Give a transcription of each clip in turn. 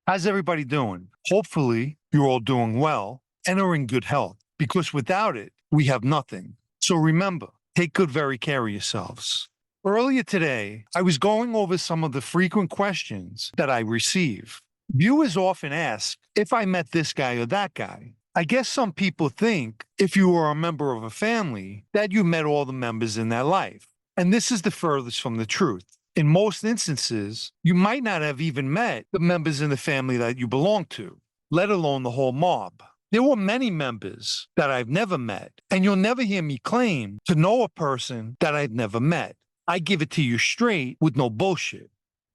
How's everybody doing? Hopefully, you're all doing well and are in good health because without it, we have nothing. So remember, take good very care of yourselves. Earlier today, I was going over some of the frequent questions that I receive. Viewers often ask if I met this guy or that guy. I guess some people think if you are a member of a family that you met all the members in that life. And this is the furthest from the truth. In most instances, you might not have even met the members in the family that you belong to, let alone the whole mob. There were many members that I've never met, and you'll never hear me claim to know a person that I've never met. I give it to you straight with no bullshit.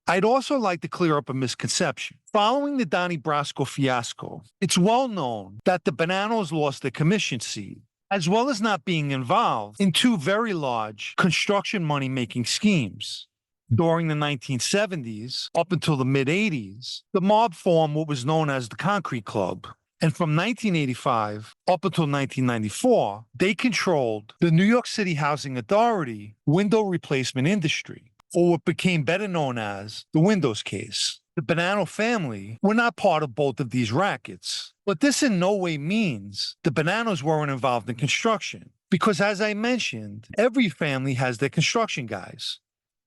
I'd also like to clear up a misconception. Following the Donnie Brasco fiasco, it's well known that the Bananos lost their commission seat, as well as not being involved in two very large construction money-making schemes. During the 1970s, up until the mid-80s, the mob formed what was known as the Concrete Club. And from 1985 up until 1994, they controlled the New York City Housing Authority window replacement industry, or what became better known as the Windows case. The Banano family were not part of both of these rackets, but this in no way means the Bananos weren't involved in construction, because as I mentioned, every family has their construction guys.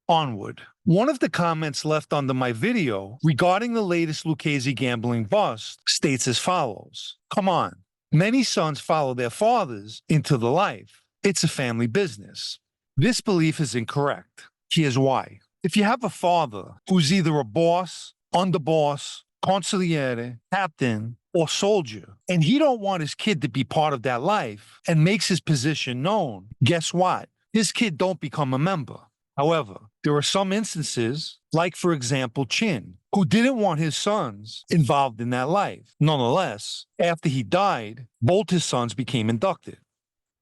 Onward. One of the comments left under my video regarding the latest Lucchese gambling bust states as follows. Come on. Many sons follow their fathers into the life. It's a family business. This belief is incorrect. Here's why. If you have a father who's either a boss, underboss, consigliere, captain, or soldier, and he don't want his kid to be part of that life and makes his position known, guess what? His kid don't become a member. However, there are some instances, like for example, Chin, who didn't want his sons involved in that life. Nonetheless, after he died, both his sons became inducted.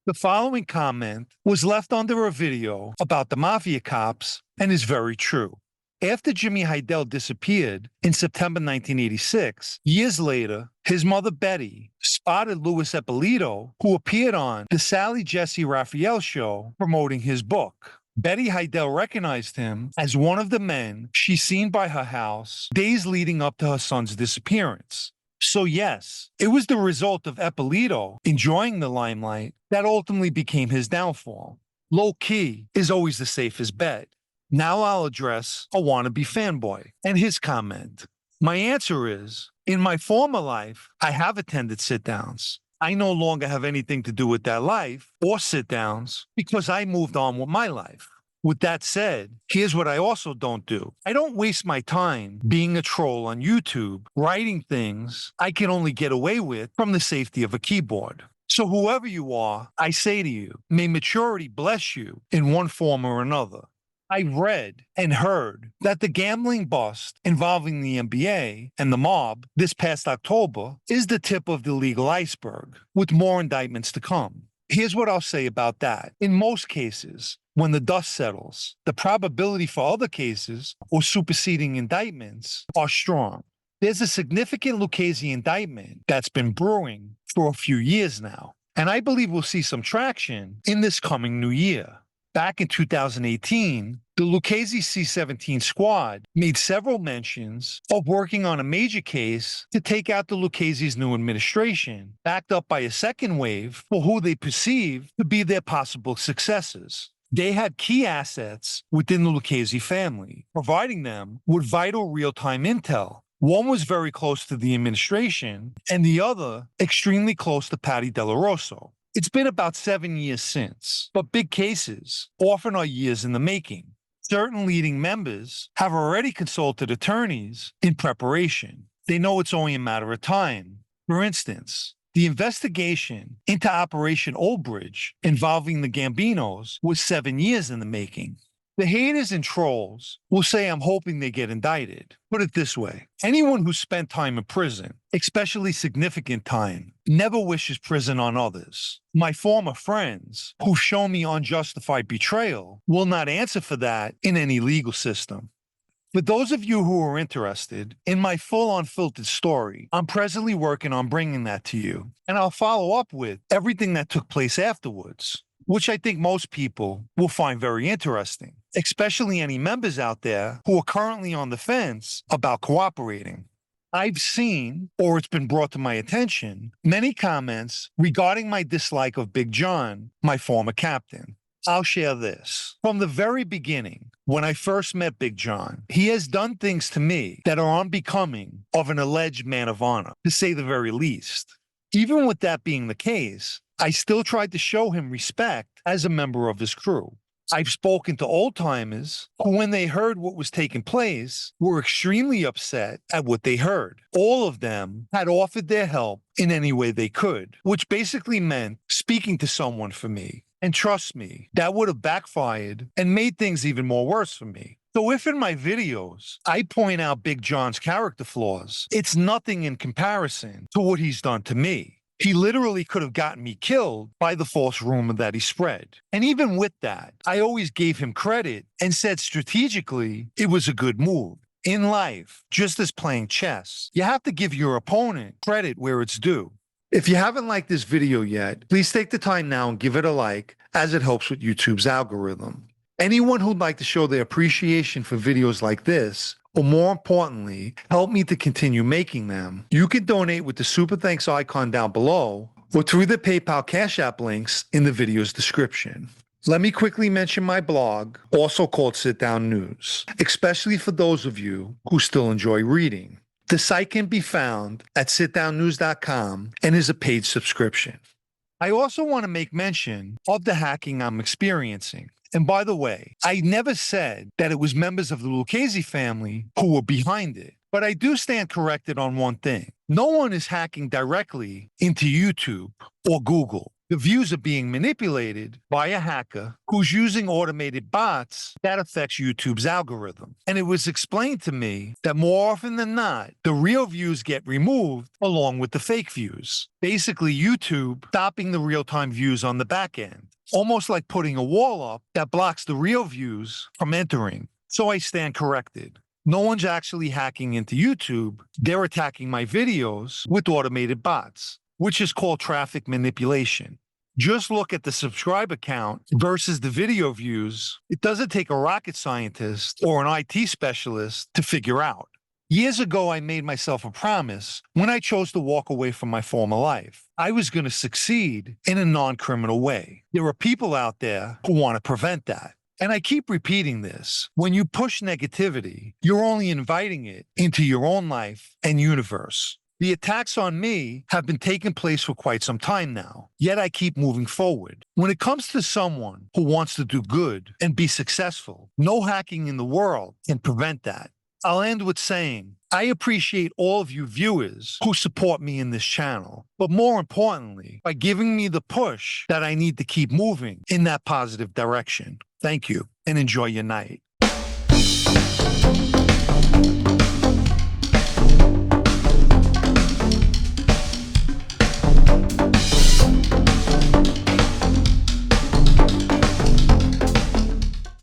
The following comment was left under a video about the Mafia cops and is very true. After Jimmy Heidel disappeared in September 1986, years later, his mother Betty spotted Louis Eppolito, who appeared on the Sally Jesse Raphael show promoting his book. Betty Heidel recognized him as one of the men she seen by her house days leading up to her son's disappearance. So yes, it was the result of Eppolito enjoying the limelight that ultimately became his downfall. Low key is always the safest bet. Now I'll address a wannabe fanboy and his comment. My answer is, in my former life, I have attended sit-downs. I no longer have anything to do with that life or sit-downs because I moved on with my life. With that said, here's what I also don't do. I don't waste my time being a troll on YouTube, writing things I can only get away with from the safety of a keyboard. So whoever you are, I say to you, may maturity bless you in one form or another. I've read and heard that the gambling bust involving the NBA and the mob this past October is the tip of the legal iceberg, with more indictments to come. Here's what I'll say about that. In most cases, when the dust settles, the probability for other cases or superseding indictments are strong. There's a significant Lucchese indictment that's been brewing for a few years now, and I believe we'll see some traction in this coming new year. Back in 2018, the Lucchese C-17 squad made several mentions of working on a major case to take out the Lucchese's new administration, backed up by a second wave for who they perceived to be their possible successors. They had key assets within the Lucchese family, providing them with vital real-time intel. One was very close to the administration, and the other extremely close to Patty Delarosso. It's been about 7 years since, but big cases often are years in the making. Certain leading members have already consulted attorneys in preparation. They know it's only a matter of time. For instance, the investigation into Operation Old Bridge involving the Gambinos was 7 years in the making. The haters and trolls will say I'm hoping they get indicted. Put it this way, anyone who spent time in prison, especially significant time, never wishes prison on others. My former friends who've shown me unjustified betrayal will not answer for that in any legal system. For those of you who are interested in my full unfiltered story, I'm presently working on bringing that to you, and I'll follow up with everything that took place afterwards, which I think most people will find very interesting, especially any members out there who are currently on the fence about cooperating. I've seen, or it's been brought to my attention, many comments regarding my dislike of Big John, my former captain. I'll share this. From the very beginning, when I first met Big John, he has done things to me that are unbecoming of an alleged man of honor, to say the very least. Even with that being the case, I still tried to show him respect as a member of his crew. I've spoken to old timers who, when they heard what was taking place, were extremely upset at what they heard. All of them had offered their help in any way they could, which basically meant speaking to someone for me. And trust me, that would have backfired and made things even more worse for me. So if in my videos I point out Big John's character flaws, it's nothing in comparison to what he's done to me. He literally could have gotten me killed by the false rumor that he spread. And even with that, I always gave him credit and said strategically it was a good move. In life, just as playing chess, you have to give your opponent credit where it's due. If you haven't liked this video yet, please take the time now and give it a like, as it helps with YouTube's algorithm. Anyone who'd like to show their appreciation for videos like this, or more importantly, help me to continue making them, you can donate with the Super Thanks icon down below, or through the PayPal Cash App links in the video's description. Let me quickly mention my blog, also called Sit Down News, especially for those of you who still enjoy reading. The site can be found at sitdownnews.com and is a paid subscription. I also want to make mention of the hacking I'm experiencing. And by the way, I never said that it was members of the Lucchese family who were behind it. But I do stand corrected on one thing. No one is hacking directly into YouTube or Google. The views are being manipulated by a hacker who's using automated bots that affects YouTube's algorithm. And it was explained to me that more often than not, the real views get removed along with the fake views. Basically, YouTube stopping the real-time views on the back end, almost like putting a wall up that blocks the real views from entering. So I stand corrected. No one's actually hacking into YouTube. They're attacking my videos with automated bots, which is called traffic manipulation. Just look at the subscriber count versus the video views. It doesn't take a rocket scientist or an IT specialist to figure out. Years ago, I made myself a promise when I chose to walk away from my former life. I was going to succeed in a non-criminal way. There are people out there who want to prevent that. And I keep repeating this. When you push negativity, you're only inviting it into your own life and universe. The attacks on me have been taking place for quite some time now, yet I keep moving forward. When it comes to someone who wants to do good and be successful, no hacking in the world can prevent that. I'll end with saying, I appreciate all of you viewers who support me in this channel, but more importantly, by giving me the push that I need to keep moving in that positive direction. Thank you, and enjoy your night.